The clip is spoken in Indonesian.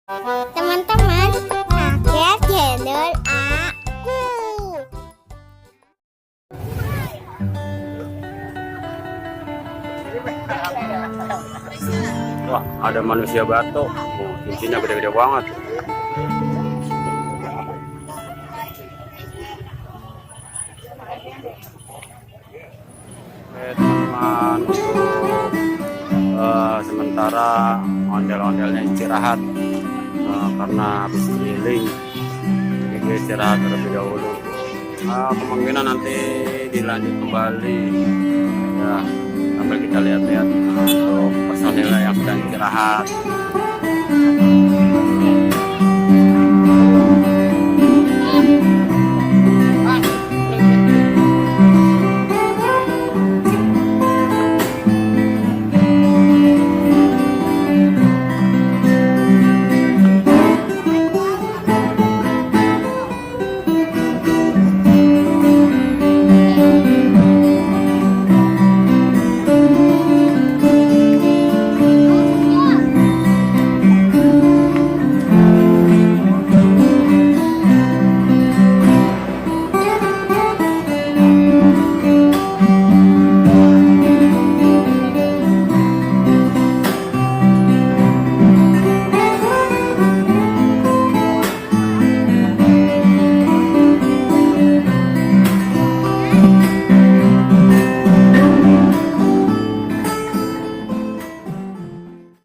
Teman-teman, pakai channel aku. Wah, ada manusia batu. Cincinnya gede-gede banget. Oke, teman-teman, untuk sementara ondel-ondelnya istirahat karena habis keliling. Jadi istirahat terlebih dahulu. Kemungkinan nanti dilanjut kembali. Ya, sambil kita lihat-lihat untuk personil yang sedang istirahat.